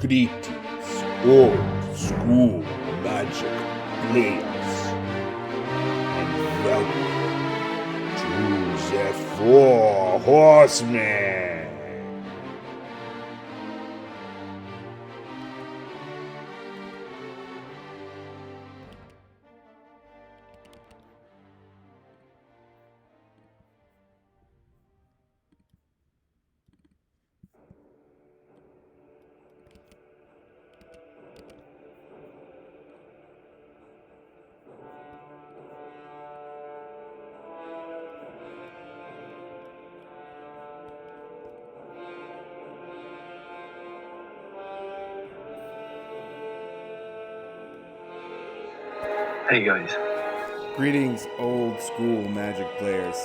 Greetings, old school magic players, and welcome to the Four Horsemen. Hey guys. Greetings, old school magic players,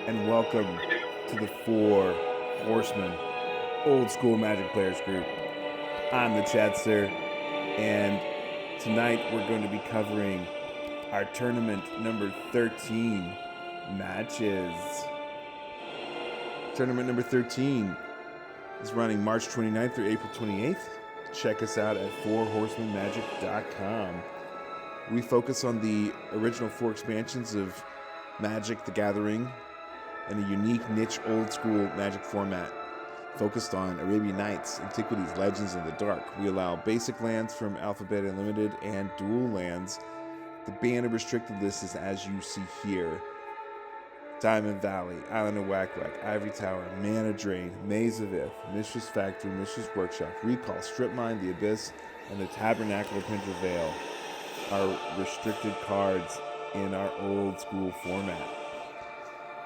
and welcome to the Four Horsemen Old School Magic Players group. I'm the Chatster, and tonight we're going to be covering our tournament number 13 matches. Tournament number 13 is running March 29th through April 28th. Check us out at fourhorsemenmagic.com. We focus on the original 4 expansions of Magic the Gathering and a unique niche old school magic format focused on Arabian Nights, Antiquities, Legends, and the Dark. We allow basic lands from Alphabet Unlimited and dual lands. The ban of restricted list is as you see here. Diamond Valley, Island of Whack Whack, Ivory Tower, Mana Drain, Maze of Ith, Mistress Factory, Mistress Workshop, Recall, Strip Mine, The Abyss, and the Tabernacle of Pinter Vale are restricted cards in our old school format.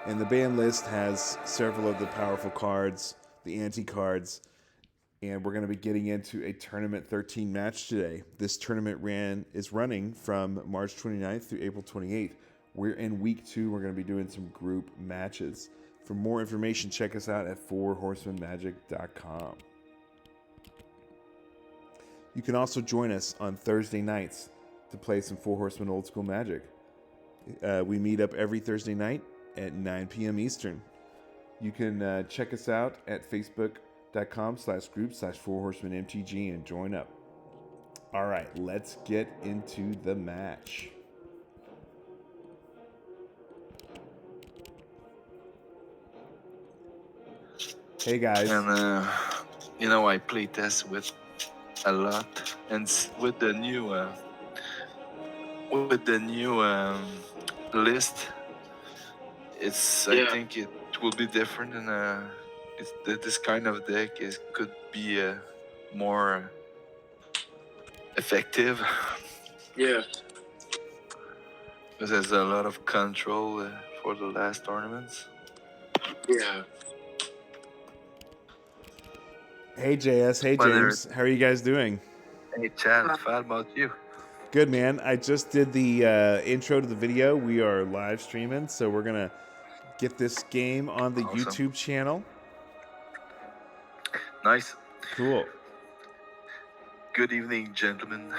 And the ban list has several of the powerful cards, the anti-cards, and we're going to be getting into a Tournament 13 match today. This tournament is running from March 29th through April 28th. We're in week 2. We're going to be doing some group matches. For more information, check us out at fourhorsemenmagic.com. You can also join us on Thursday nights to play some Four Horsemen Old School Magic. We meet up every Thursday night at 9 p.m. Eastern. You can check us out at facebook.com/group/4horsemenmtg and join up. All right, let's get into the match. Hey guys. And I play test with a lot, and with the new list, I think it will be different, and this kind of deck could be more effective. Yeah. Because there's a lot of control for the last tournaments. Yeah. Hey JS, hey James, how are you guys doing? Hey Chad, how about you? Good, man. I just did the intro to the video. We are live streaming, so we're going to get this game on the YouTube channel. Nice. Cool. Good evening, gentlemen.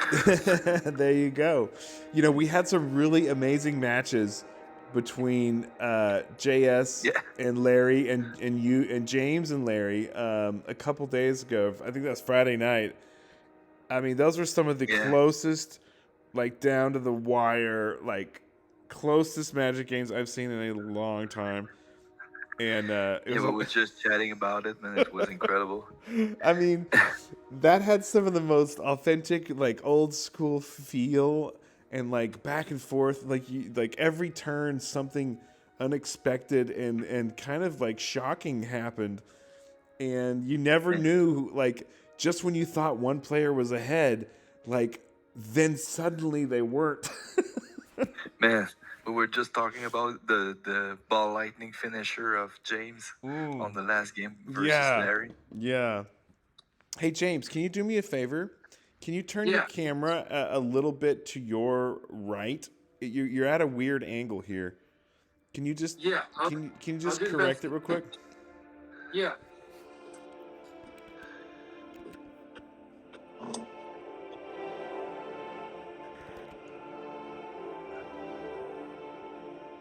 There you go. You know, we had some really amazing matches between JS and Larry and you and James and Larry a couple days ago. I think that was Friday night. I mean, those were some of the closest, like down to the wire, like closest Magic games I've seen in a long time. And we were just chatting about it, and it was incredible. I mean, that had some of the most authentic, like old school feel, and like back and forth, like every turn something unexpected and kind of like shocking happened, and you never knew, like just when you thought one player was ahead, like then suddenly they weren't. Man, we were just talking about the ball lightning finisher of James on the last game versus Larry. Yeah. Hey James, can you do me a favor? Can you turn your camera a little bit to your right? You're at a weird angle here. Can you just can you just correct it real quick? Yeah.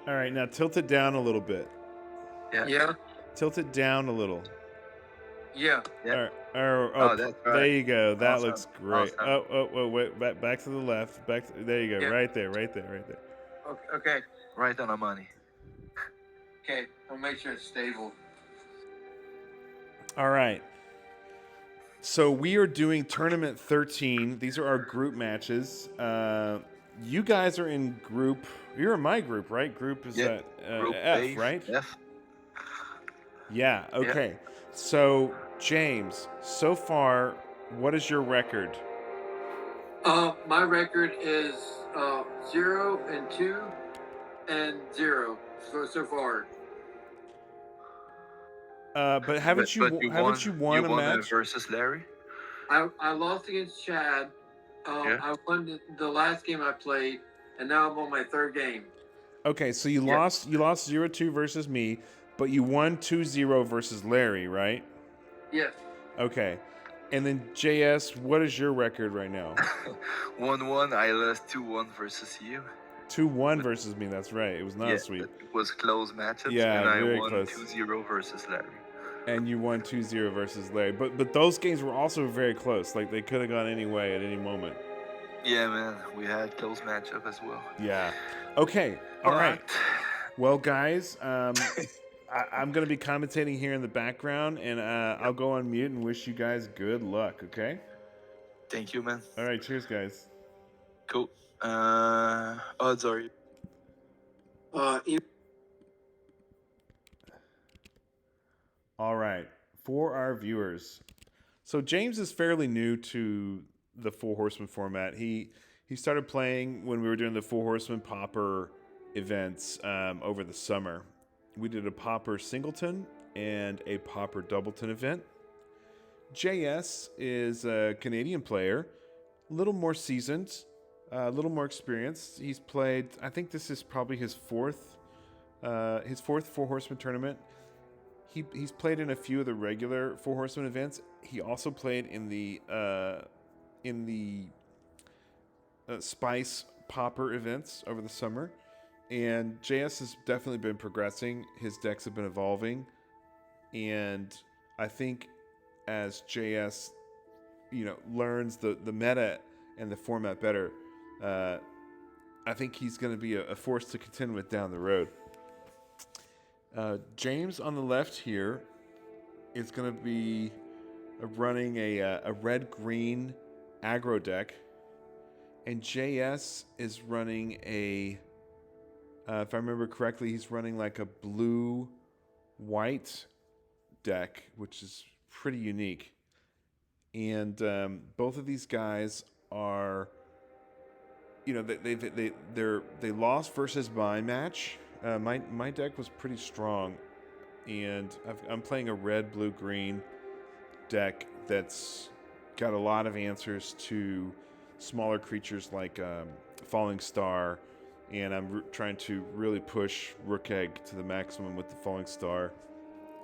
All right, now tilt it down a little bit. Yeah. Tilt it down a little. Yeah. Yeah. That's There right. you go. That Awesome. looks great. Awesome. Wait, back to the left. There you go. Yeah. Right there. Okay. Right on the money. Okay. I'll make sure it's stable. All right. So we are doing tournament 13. These are our group matches. You guys are in group. You're in my group, right? Group is Yeah. that Group F, A, right? F. Yeah. Okay. So James, so far, what is your record? My record is 0 and 2 and 0 so far. But haven't you won a match? Versus Larry? I lost against Chad. I won the last game I played, and now I'm on my third game. Okay, so you lost 0-2 versus me, but you won 2-0 versus Larry, right? Yes. Okay. And then JS, what is your record right now? 1-1. I lost 2-1 versus you. 2-1 versus me, that's right. It was not sweet. It was close matchups, Yeah, and I very won close. 2-0 versus Larry. And you won 2-0 versus Larry. But those games were also very close. Like, they could have gone any way at any moment. Yeah, man. We had close matchup as well. Yeah. Okay. All right. Well, guys, I'm going to be commentating here in the background, and I'll go on mute and wish you guys good luck, okay? Thank you, man. All right. Cheers, guys. Cool. Odds are you? All right. For our viewers. So James is fairly new to the Four Horsemen format. He started playing when we were doing the Four Horsemen Pauper events over the summer. We did a Pauper Singleton and a Pauper Doubleton event. JS is a Canadian player, a little more seasoned, a little more experienced. He's played, I think this is probably his fourth Four Horsemen tournament. He's played in a few of the regular Four Horsemen events. He also played in the Spice Pauper events over the summer. And JS has definitely been progressing. His decks have been evolving. And I think as JS, learns the meta and the format better, I think he's going to be a force to contend with down the road. James on the left here is going to be running a red-green aggro deck. And JS is running if I remember correctly, he's running like a blue-white deck, which is pretty unique. And both of these guys are, they lost versus my match. My deck was pretty strong, and I'm playing a red, blue, green deck that's got a lot of answers to smaller creatures like Falling Star, and I'm trying to really push Rook Egg to the maximum with the Falling Star,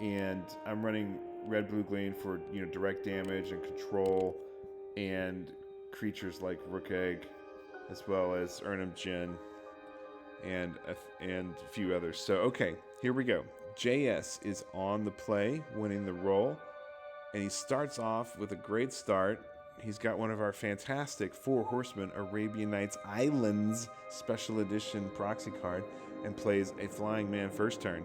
and I'm running red, blue, green for direct damage and control, and creatures like Rook Egg, as well as Urnham Jin, and a few others. So okay, here we go. JS is on the play, winning the roll, and he starts off with a great start. He's got one of our fantastic Four Horsemen Arabian Nights Islands Special Edition proxy card and plays a Flying Man first turn.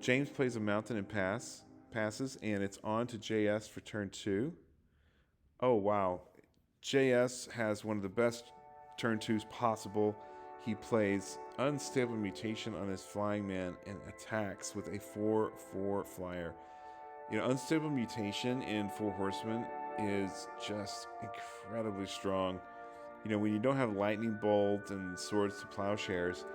James plays a Mountain and passes, and it's on to JS for turn 2. Oh, wow. JS has one of the best turn 2s possible. He plays Unstable Mutation on his Flying Man and attacks with a 4/4 flyer. Unstable Mutation in Four Horsemen is just incredibly strong. When you don't have Lightning Bolt and Swords to Plowshares,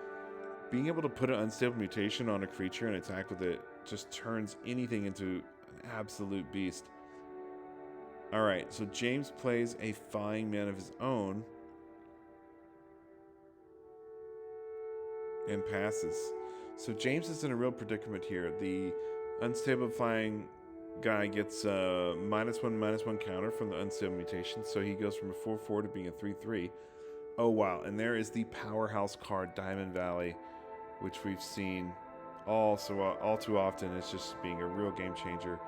being able to put an Unstable Mutation on a creature and attack with it just turns anything into an absolute beast. Alright, so James plays a Flying Man of his own and passes. So James is in a real predicament here. The Unstable Flying guy gets a -1/-1 counter from the Unstable Mutation, so he goes from a 4/4 to being a 3/3. Oh wow, and there is the powerhouse card Diamond Valley, which we've seen all too often. It's just being a real game changer.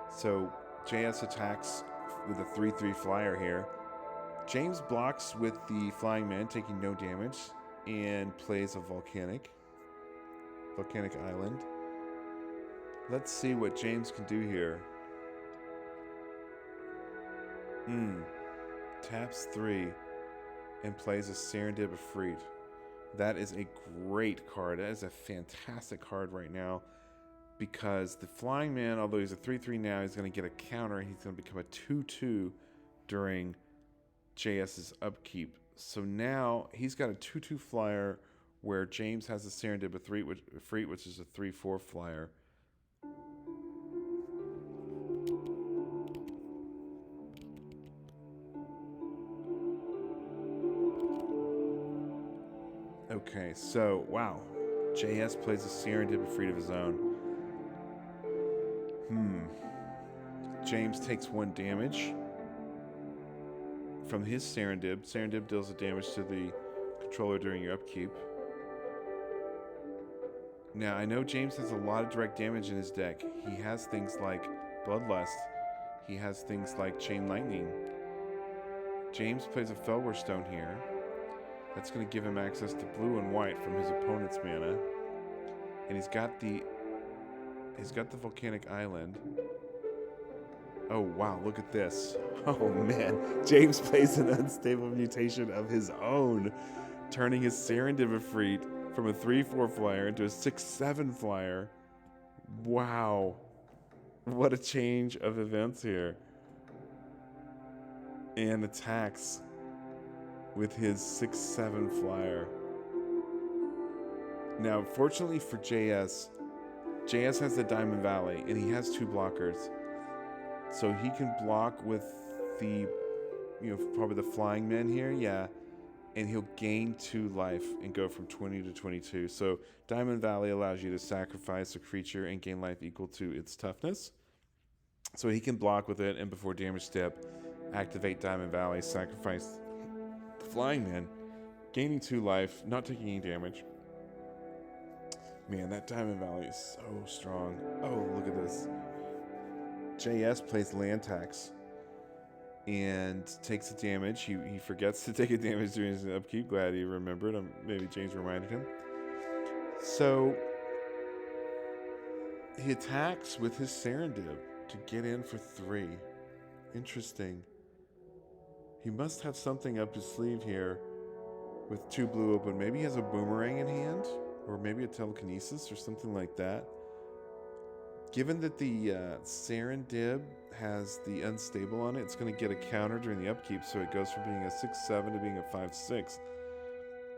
So JS attacks with a 3/3 flyer here. James blocks with the Flying Man, taking no damage, and plays a Volcanic Island. Let's see what James can do here. Taps 3 and plays a Serendib Efreet. That is a great card. That is a fantastic card right now, because the Flying Man, although he's a 3/3 now, he's going to get a counter. He's going to become a 2/2 during JS's upkeep. So now he's got a 2/2 flyer where James has a Serendib Efreet, which is a 3/4 flyer. Okay, so, wow. JS plays a Serendib Efreet of his own. James takes 1 damage from his Serendib. Serendib deals the damage to the controller during your upkeep. Now, I know James has a lot of direct damage in his deck. He has things like Bloodlust. He has things like Chain Lightning. James plays a Felwar Stone here. That's going to give him access to blue and white from his opponent's mana. And he's got the Volcanic Island. Oh, wow, look at this. Oh, man. James plays an unstable mutation of his own, turning his Serendib Efreet from a 3/4 flyer into a 6/7 flyer. Wow. What a change of events here. And attacks with his 6/7 flyer. Now, fortunately for JS has the Diamond Valley, and he has 2 blockers. So he can block with the, probably the Flying Men here, yeah. And he'll gain 2 life and go from 20 to 22. So Diamond Valley allows you to sacrifice a creature and gain life equal to its toughness. So he can block with it, and before damage step, activate Diamond Valley, sacrifice the Flying Man, gaining 2 life, not taking any damage. Man, that Diamond Valley is so strong. Oh, look at this. JS plays land tax and takes the damage. He forgets to take a damage during his upkeep. Glad he remembered. Maybe James reminded him. So he attacks with his Serendib to get in for 3. Interesting. He must have something up his sleeve here with 2 blue open. Maybe he has a Boomerang in hand, or maybe a Telekinesis or something like that. Given that the Serendib has the Unstable on it, it's going to get a counter during the upkeep, so it goes from being a 6/7 to being a 5/6.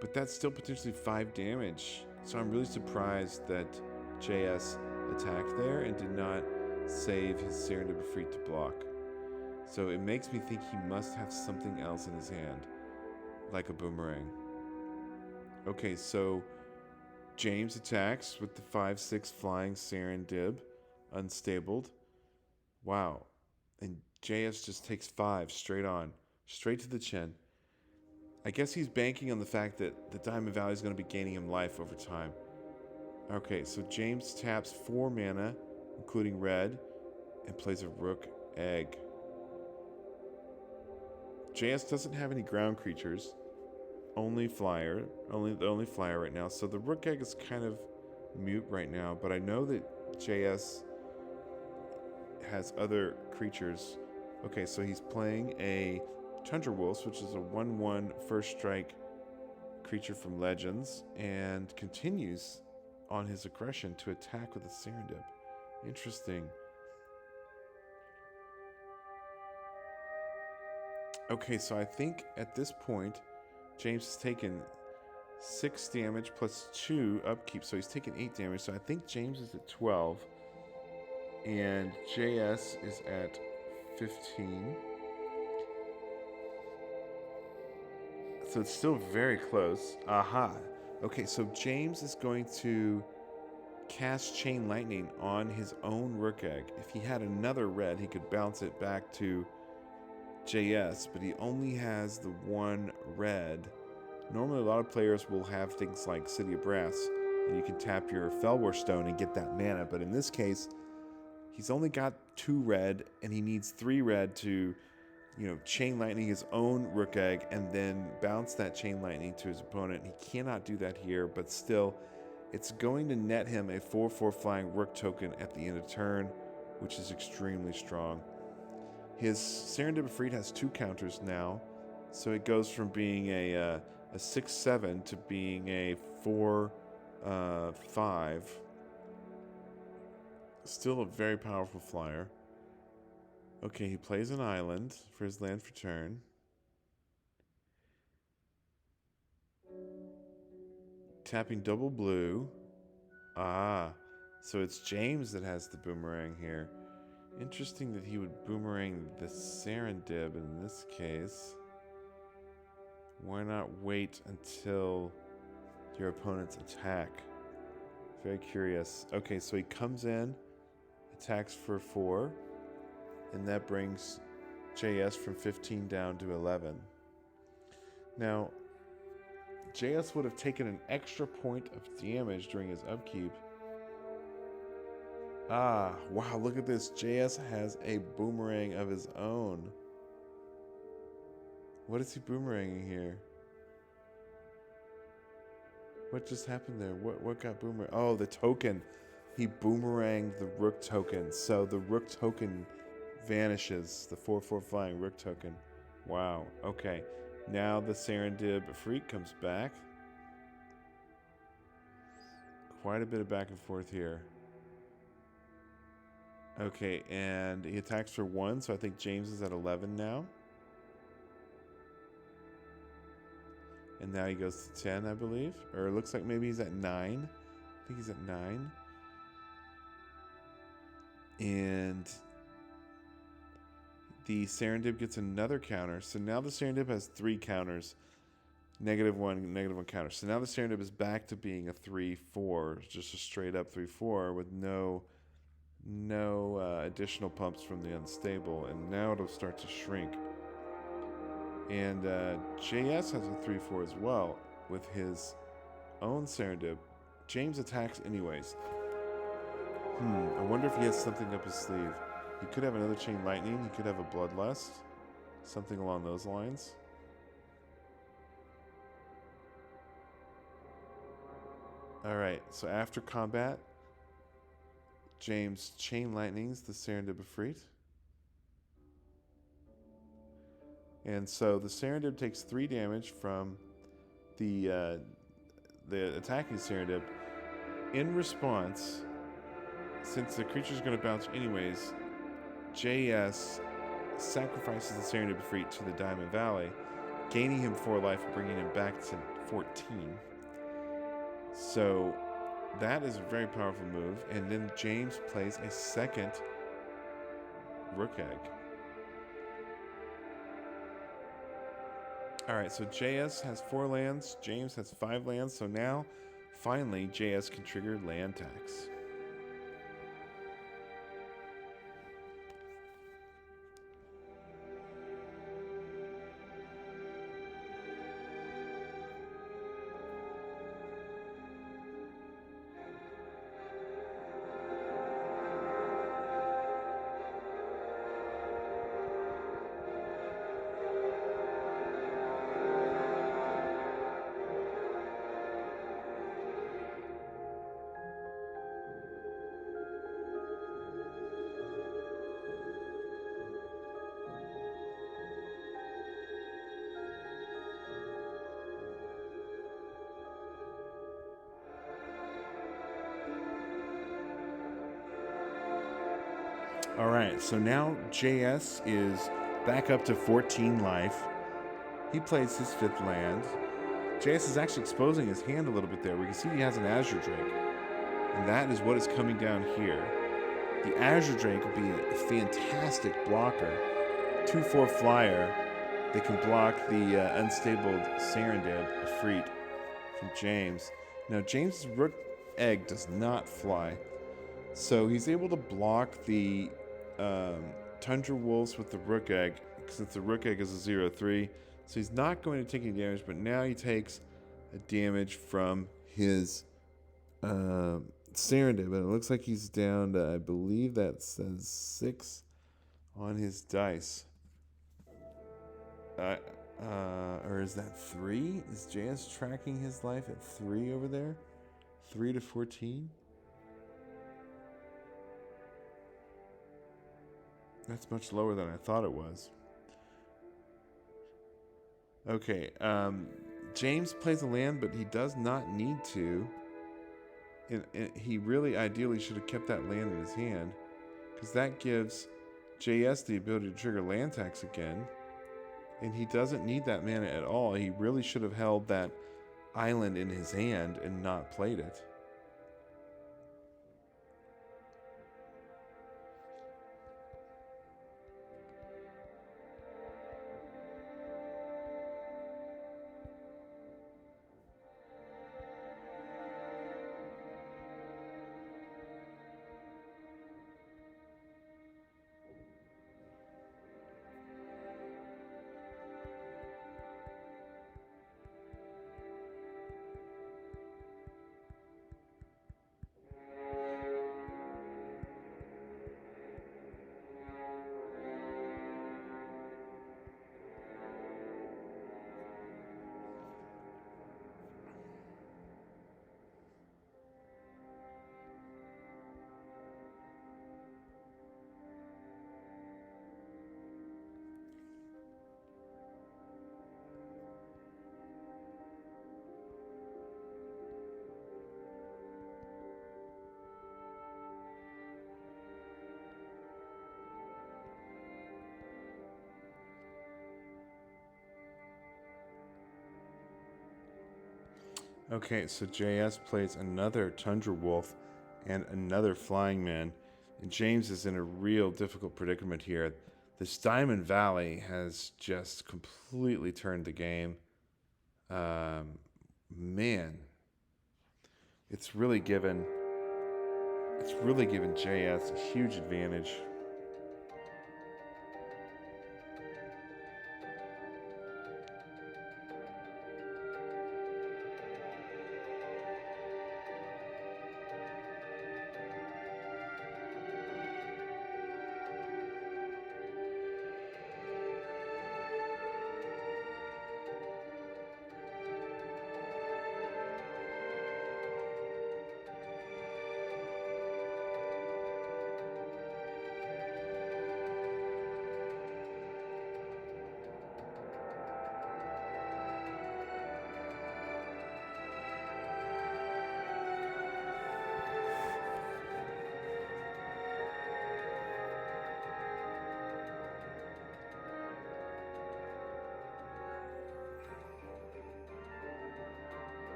But that's still potentially 5 damage. So I'm really surprised that JS attacked there and did not save his Serendib Efreet to block. So it makes me think he must have something else in his hand, like a Boomerang. Okay, so James attacks with the 5/6 flying Serendib, unstabled. Wow. And JS just takes 5 straight on, straight to the chin. I guess he's banking on the fact that the Diamond Valley is going to be gaining him life over time. Okay, so James taps 4 mana, including red, and plays a Rook Egg. JS doesn't have any ground creatures, only flyer, the only flyer right now. So the Rook Egg is kind of mute right now, but I know that JS has other creatures. Okay, so he's playing a Tundra Wolves, which is a 1/1 first strike creature from Legends, and continues on his aggression to attack with a Serendib. Interesting. Okay, so I think at this point, James has taken 6 damage plus 2 upkeep, so he's taken 8 damage. So I think James is at 12, and JS is at 15. So it's still very close. Aha. Okay, so James is going to cast Chain Lightning on his own Rook Egg. If he had another red, he could bounce it back to JS, but he only has the 1 red. Normally, a lot of players will have things like City of Brass, and you can tap your Felwar Stone and get that mana, but in this case, He's only got 2 red, and he needs 3 red to, chain lightning his own rook egg and then bounce that chain lightning to his opponent. He cannot do that here, but still, it's going to net him a 4/4 flying rook token at the end of turn, which is extremely strong. His Serendip Efreet has 2 counters now, so it goes from being a 6/7 to being a 4/5. Still a very powerful flyer. Okay, he plays an island for his land for turn. Tapping double blue. Ah, so it's James that has the boomerang here. Interesting that he would boomerang the Serendib in this case. Why not wait until your opponent's attack? Very curious. Okay, so he comes in, attacks for 4, and that brings JS from 15 down to 11. Now, JS would have taken an extra point of damage during his upkeep. Ah, wow, look at this. JS has a boomerang of his own. What is he boomeranging here? What just happened there? What got boomerang? Oh, the token. He boomeranged the rook token. So the rook token vanishes. The 4/4 flying rook token. Wow. Okay. Now the Serendib Efreet comes back. Quite a bit of back and forth here. Okay, and he attacks for 1, so I think James is at 11 now. And now he goes to 10, I believe. Or it looks like maybe he's at 9. I think he's at 9. And the Serendib gets another counter. So now the Serendib has 3 counters. -1 counter. So now the Serendib is back to being a 3/4. Just a straight up 3/4 with no additional pumps from the unstable. And now it'll start to shrink. And JS has a 3/4 as well with his own Serendib. James attacks anyways. I wonder if he has something up his sleeve. He could have another chain lightning. He could have a bloodlust. Something along those lines. Alright, so after combat, James chain lightnings the Serendib Efreet. And so the Serendib takes 3 damage from the attacking Serendib. In response, since the creature's going to bounce anyways, JS sacrifices the Serendib Efreet to the Diamond Valley, gaining him 4 life and bringing him back to 14. So that is a very powerful move. And then James plays a second Rook Egg. Alright, so JS has 4 lands, James has 5 lands, so now, finally, JS can trigger land tax. Alright, so now JS is back up to 14 life. He plays his 5th land. JS is actually exposing his hand a little bit there. We can see he has an Azure Drake. And that is what is coming down here. The Azure Drake will be a fantastic blocker. 2/4 flyer that can block the unstable Serendib Efreet from James. Now James' Rook Egg does not fly. So he's able to block the Tundra Wolves with the Rook Egg, since the Rook Egg is a 0/3. So he's not going to take any damage, but now he takes a damage from his staring at it, but it looks like he's down to, I believe that says 6 on his dice. Or is that 3? Is JS tracking his life at 3 over there? 3 to 14? That's much lower than I thought it was. Okay, James plays a land, but he does not need to. He really ideally should have kept that land in his hand, because that gives JS the ability to trigger land tax again. And he doesn't need that mana at all. He really should have held that island in his hand and not played it. Okay, so JS plays another Tundra Wolf and another Flying Man. And James is in a real difficult predicament here. This Diamond Valley has just completely turned the game. Man, it's really given JS a huge advantage.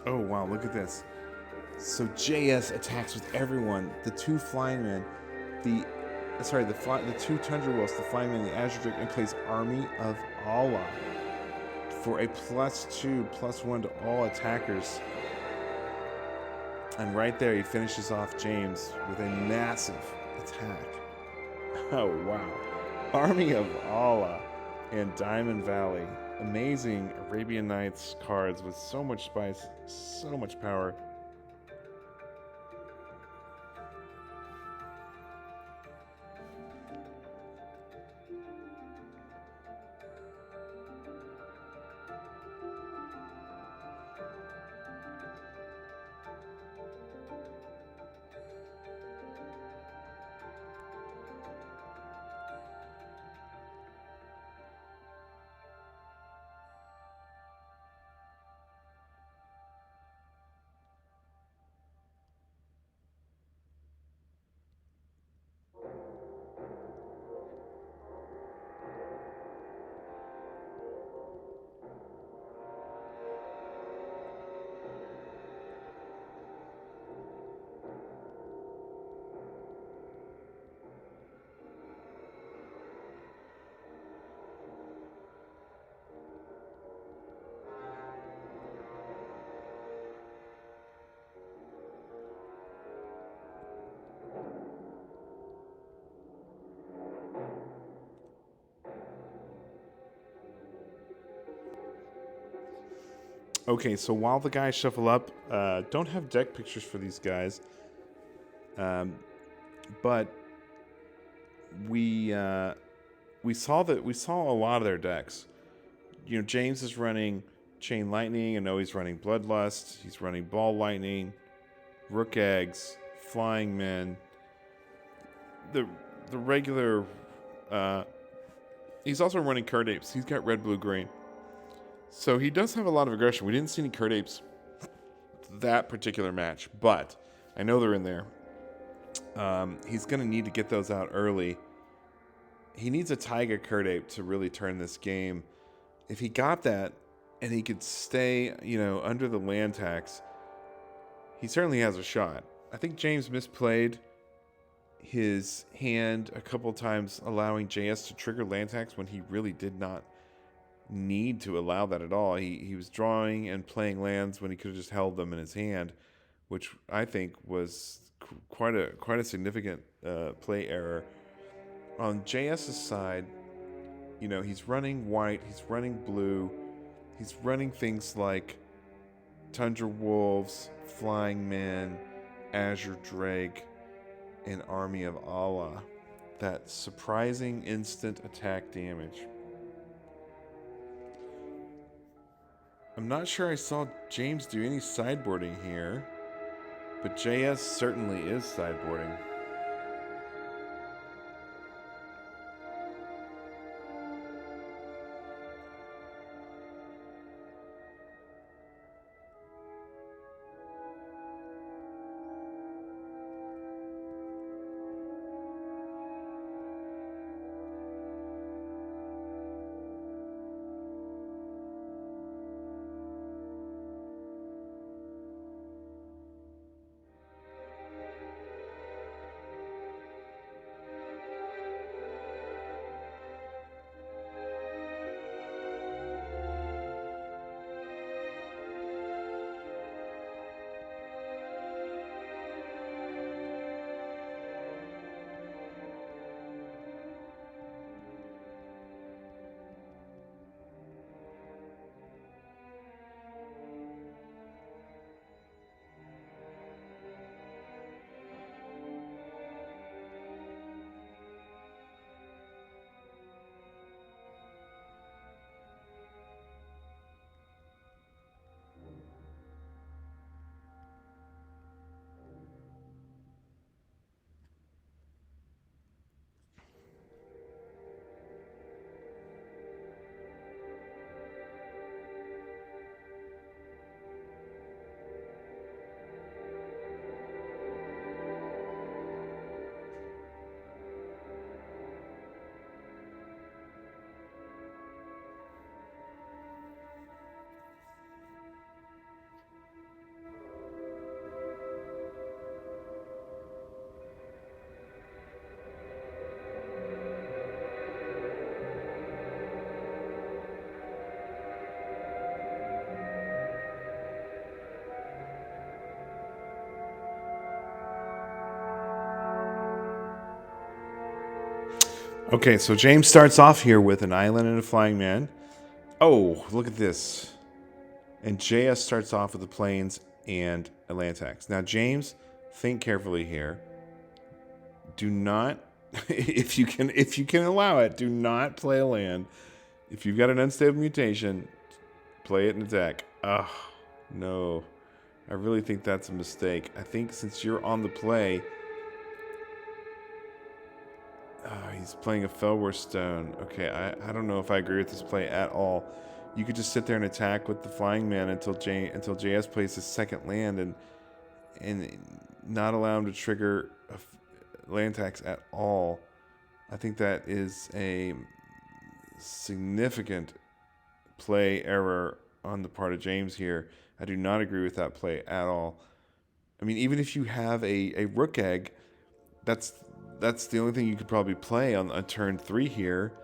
Oh, wow, look at this. So JS attacks with everyone. The 2 Flying Men, the 2 Tundra Wolves, the Flying Man, the Azure Drake, and plays Army of Allah for a +2/+1 to all attackers. And right there, he finishes off James with a massive attack. Oh, wow. Army of Allah and Diamond Valley. Amazing Arabian Nights cards with so much spice, so much power. Okay, so while the guys shuffle up, don't have deck pictures for these guys, but we saw a lot of their decks. You know, James is running Chain Lightning. I know he's running Bloodlust. He's running Ball Lightning, Rook Eggs, Flying Men. The regular. He's also running Card Apes. He's got red, blue, green. So he does have a lot of aggression. We didn't see any Card Apes that particular match, but I know they're in there. He's going to need to get those out early. He needs a Taiga Card Ape to really turn this game. If he got that and he could stay, under the land tax, he certainly has a shot. I think James misplayed his hand a couple times, allowing JS to trigger land tax when he really did not need to allow that at all. He was drawing and playing lands when he could have just held them in his hand, which I think was quite a significant play error. On JS's side, he's running white, he's running blue, he's running things like Tundra Wolves, Flying Men, Azure Drake, and Army of Allah. That surprising instant attack damage. I'm not sure I saw James do any sideboarding here, but JS certainly is sideboarding. Okay, so James starts off here with an island and a flying man. Oh, look at this. And JS starts off with the plains and a land tax. Now, James, think carefully here. Do not, if you can allow it, do not play a land. If you've got an unstable mutation, play it in attack. Oh, no. I really think that's a mistake. I think since you're on the play... he's playing a Felwar Stone. Okay, I don't know if I agree with this play at all. You could just sit there and attack with the Flying Man until JS plays his second land and not allow him to trigger a land tax at all. I think that is a significant play error on the part of James here. I do not agree with that play at all. I mean, even if you have a Rook Egg, that's the only thing you could probably play on turn 3 here.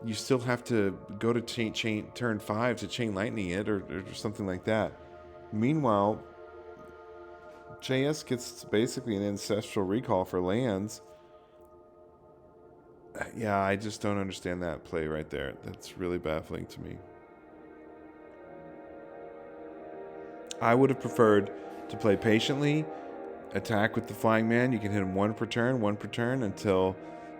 You still have to go to turn 5 to Chain Lightning it or something like that. Meanwhile, JS gets basically an ancestral recall for lands. Yeah, I just don't understand that play right there. That's really baffling to me. I would have preferred to play patiently, attack with the flying man. You can hit him one per turn until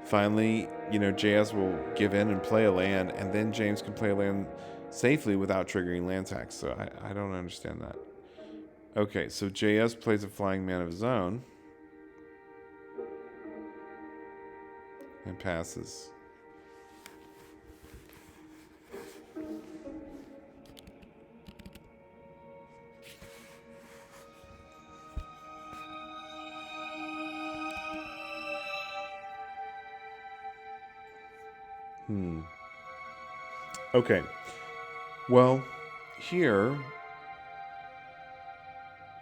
finally, JS will give in and play a land, and then James can play a land safely without triggering land tax. So I don't understand that. Okay, so JS plays a flying man of his own and passes. Okay. Well, here,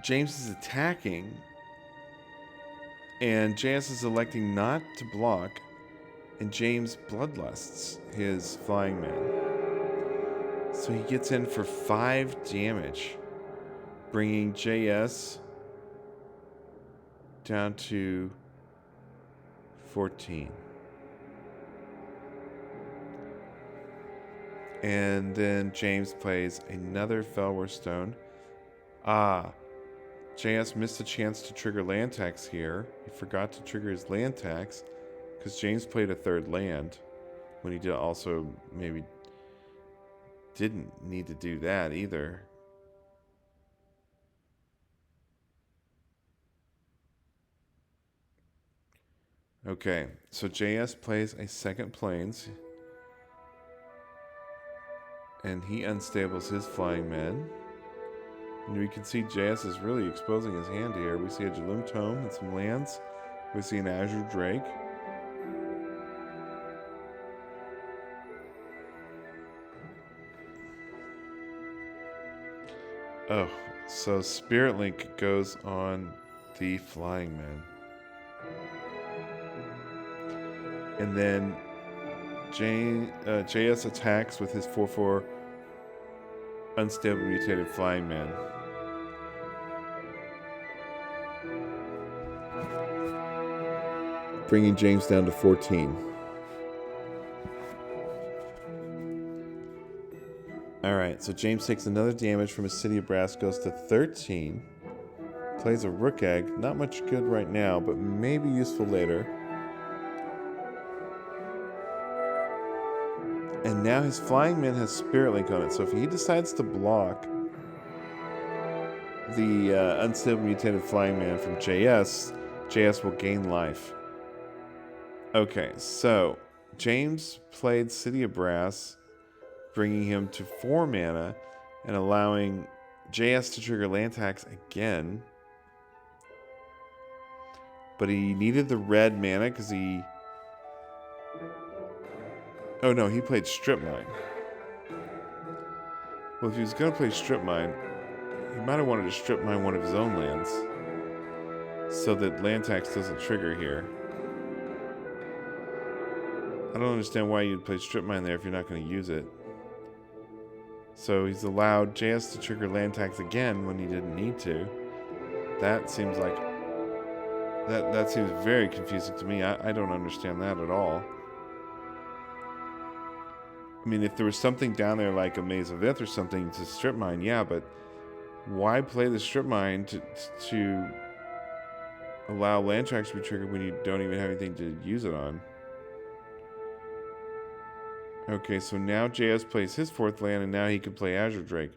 James is attacking, and JS is electing not to block, and James bloodlusts his flying man. So he gets in for 5 damage, bringing JS down to 14. And then James plays another Fellwar Stone. JS missed a chance to trigger land tax here. He forgot to trigger his land tax because James played a 3rd land when he also maybe didn't need to do that either. Okay, so JS plays a 2nd Plains. And he unstables his flying men. And we can see JS is really exposing his hand here. We see a Jalum Tome and some lands. We see an Azure Drake. Oh, so Spirit Link goes on the flying man. And then JS attacks with his 4/4 unstable mutated flying man. Bringing James down to 14. Alright, so James takes another damage from his City of Brass, goes to 13. Plays a Rook Egg. Not much good right now, but maybe useful later. And now his flying man has Spirit Link on it. So if he decides to block the unstable mutated flying man from JS, JS will gain life. Okay, so James played City of Brass, bringing him to 4 mana and allowing JS to trigger land tax again. But he needed the red mana because he... Oh no, he played Strip Mine. Well, if he was going to play Strip Mine, he might have wanted to Strip Mine one of his own lands so that land tax doesn't trigger here. I don't understand why you'd play Strip Mine there if you're not going to use it. So he's allowed JS to trigger land tax again when he didn't need to. That seems like... That seems very confusing to me. I don't understand that at all. I mean, if there was something down there like a Maze of Ith or something to Strip Mine, yeah, but why play the Strip Mine to allow land tracks to be triggered when you don't even have anything to use it on? Okay, so now JS plays his 4th land, and now he can play Azure Drake.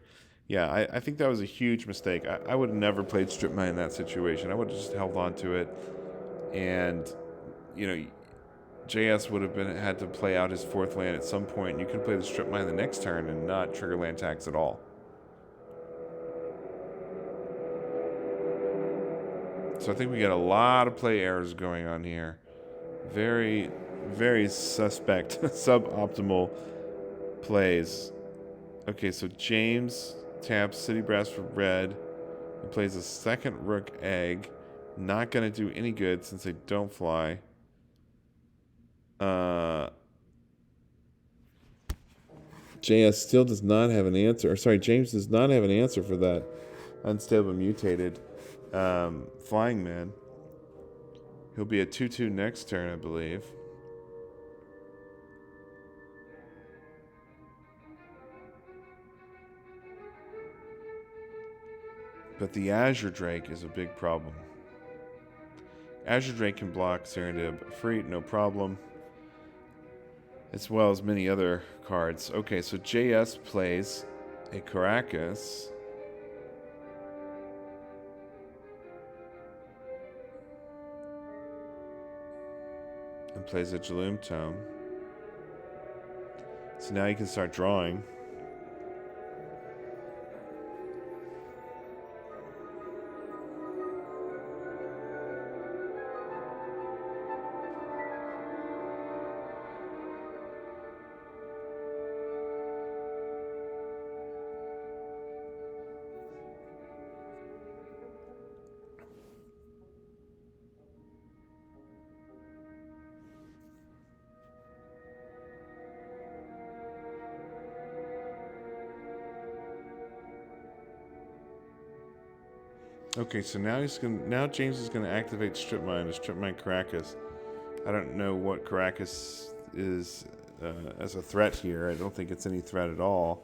Yeah, I think that was a huge mistake. I would have never played Strip Mine in that situation. I would have just held on to it, and, JS would have had to play out his 4th land at some point. You could play the Strip Mine the next turn and not trigger land tax at all. So I think we got a lot of play errors going on here. Very, very suspect, suboptimal plays. Okay, so James taps City Brass for red. He plays a 2nd Rook Egg. Not going to do any good since they don't fly. JS still does not have an answer. Or sorry, James does not have an answer for that unstable mutated flying man. He'll be a 2/2 next turn, I believe. But the Azure Drake is a big problem. Azure Drake can block Serendib Efreet, no problem. As well as many other cards. Okay, so JS plays a Caracas. And plays a Jaloom Tome. So now you can start drawing. Okay, so now James is gonna activate Strip Mine to Strip Mine Caracas. I don't know what Caracas is as a threat here. I don't think it's any threat at all.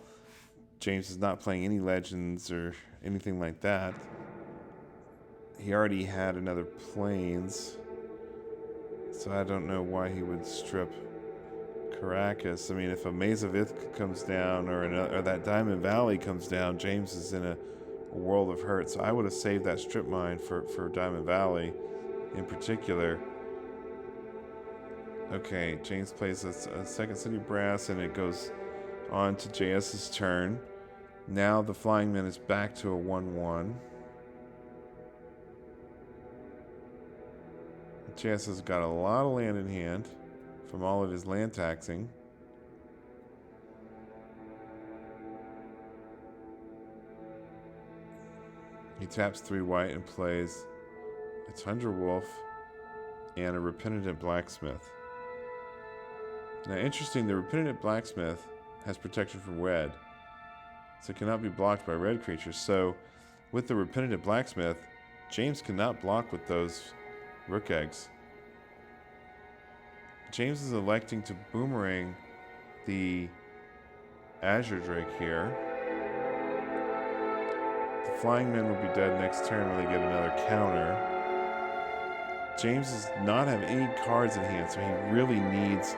James is not playing any legends or anything like that. He already had another Plains, so I don't know why he would strip Caracas. I mean, if a Maze of Ith comes down or that Diamond Valley comes down, James is in a world of hurt. So I would have saved that Strip Mine for Diamond Valley in particular. Okay, James plays a second City Brass, and it goes on to JS's turn. Now the Flying Man is back to a 1/1. JS has got a lot of land in hand from all of his land taxing. He taps 3 white and plays a Tundra Wolf and a Repentant Blacksmith. Now, interesting, the Repentant Blacksmith has protection from red, so it cannot be blocked by red creatures. So, with the Repentant Blacksmith, James cannot block with those Rook Eggs. James is electing to boomerang the Azure Drake here. The Flying Men will be dead next turn when they get another counter. James does not have any cards in hand, so he really needs...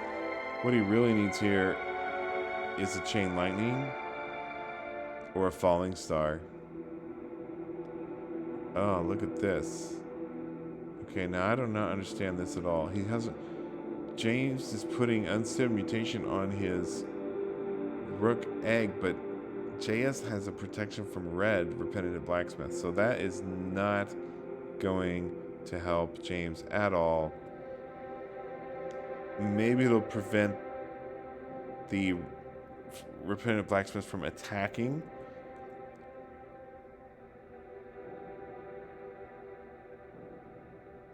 What he really needs here is a Chain Lightning or a Falling Star. Oh, look at this. Okay, now I do not understand this at all. He hasn't... James is putting Unstable Mutation on his Rook Egg, but JS has a protection from red, Repentant Blacksmith, so that is not going to help James at all. Maybe it'll prevent the Repentant Blacksmith from attacking.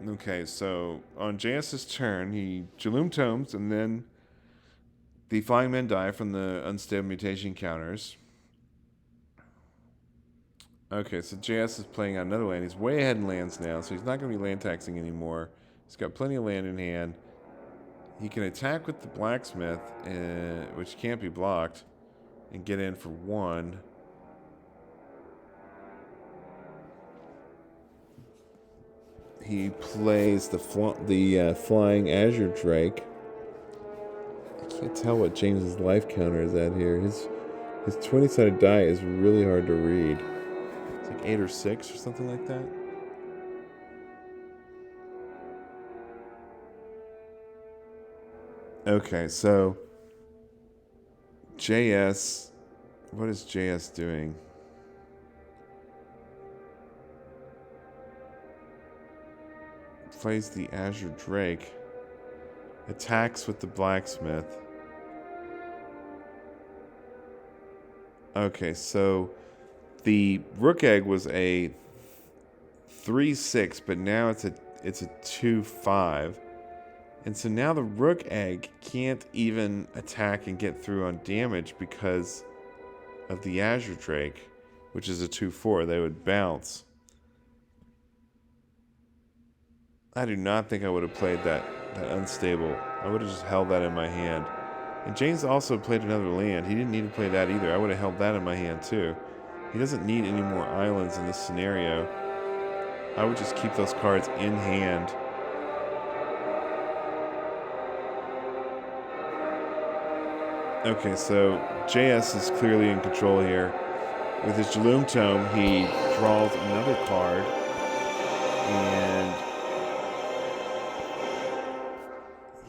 Okay, so on JS's turn, he Jaloom Tomes, and then the Flying Men die from the Unstable Mutation counters. Okay, so JS is playing out another land. He's way ahead in lands now, so he's not going to be land taxing anymore. He's got plenty of land in hand. He can attack with the Blacksmith, which can't be blocked, and get in for 1. He plays the Flying Azure Drake. I can't tell what James's life counter is at here. His 20-sided die is really hard to read. It's like 8 or 6 or something like that. Okay, so JS, what is JS doing? Plays the Azure Drake, attacks with the Blacksmith. Okay, so the Rook Egg was a 3/6, but now it's a 2/5. And so now the Rook Egg can't even attack and get through on damage because of the Azure Drake, which is a 2/4. They would bounce. I do not think I would have played that unstable. I would have just held that in my hand. And James also played another land. He didn't need to play that either. I would have held that in my hand too. He doesn't need any more islands in this scenario. I would just keep those cards in hand. Okay, so JS is clearly in control here. With his Jaloom Tome, he draws another card. And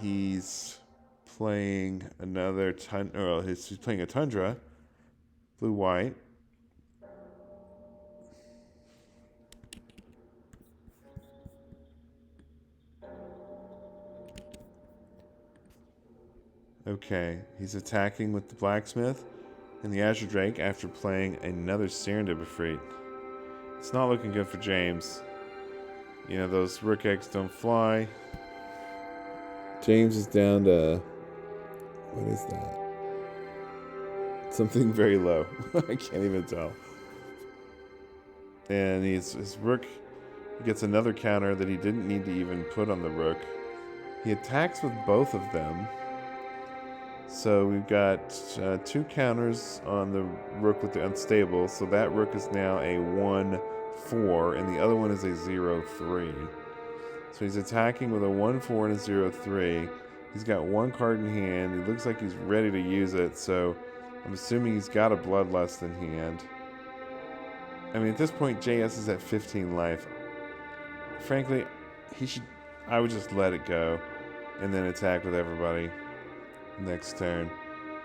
he's playing another he's playing a Tundra. Blue-white. Okay, he's attacking with the Blacksmith and the Azure Drake after playing another Serendipity. It's not looking good for James. You know, those Rook eggs don't fly. James is down to... What is that? Something very low. I can't even tell. And his Rook gets another counter that he didn't need to even put on the Rook. He attacks with both of them. So we've got 2 counters on the Rook with the unstable. So that Rook is now a 1-4, and the other one is a 0-3. So he's attacking with a 1-4 and a 0-3. He's got 1 card in hand. He looks like he's ready to use it. So I'm assuming he's got a Bloodlust in hand. I mean, at this point, JS is at 15 life. Frankly, I would just let it go and then attack with everybody next turn.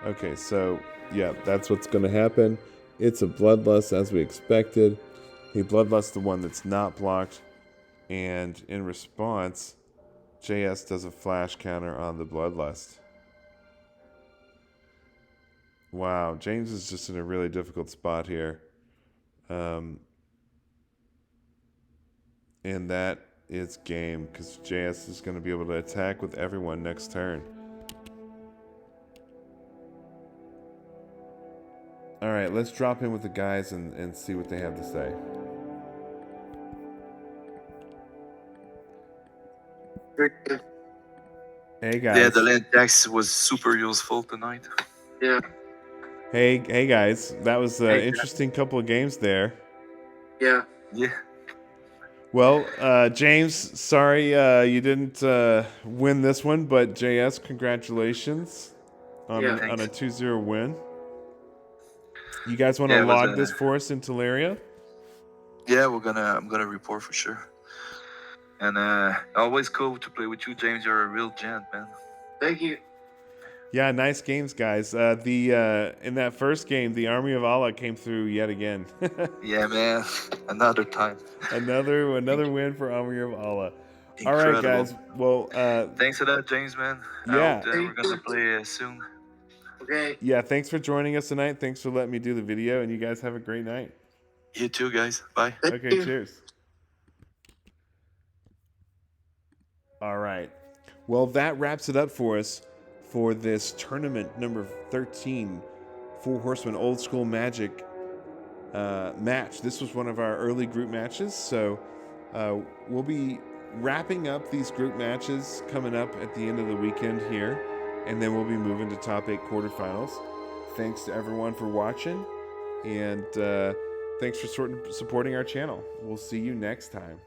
Okay, so yeah, that's what's going to happen. It's a Bloodlust as we expected. He Bloodlusts the one that's not blocked, and in response, JS does a flash counter on the Bloodlust. Wow, James is just in a really difficult spot here. And that is game, because JS is going to be able to attack with everyone next turn. All right, let's drop in with the guys and see what they have to say. Hey guys. Yeah, the land tax was super useful tonight. Yeah. Hey guys. That was an interesting couple of games there. Yeah. Yeah. Well, James, sorry you didn't win this one, but JS, congratulations on a 2-0 win. You guys want to log this for us in Teleria? Yeah, I'm gonna report for sure. And always cool to play with you, James. You're a real gent, man. Thank you. Yeah, nice games, guys. In that first game, the Army of Allah came through yet again. Yeah, man. Another time. Another win for Army of Allah. Incredible. All right, guys. Well, thanks for that, James, man. Yeah. I hope we're gonna play soon. Okay. Yeah, thanks for joining us tonight. Thanks for letting me do the video, and you guys have a great night. You too, guys. Bye. Okay, cheers. All right. Well, that wraps it up for us for this tournament number 13, Four Horsemen Old School Magic match. This was one of our early group matches, so we'll be wrapping up these group matches coming up at the end of the weekend here, and then we'll be moving to top 8 quarterfinals. Thanks to everyone for watching, and thanks for supporting our channel. We'll see you next time.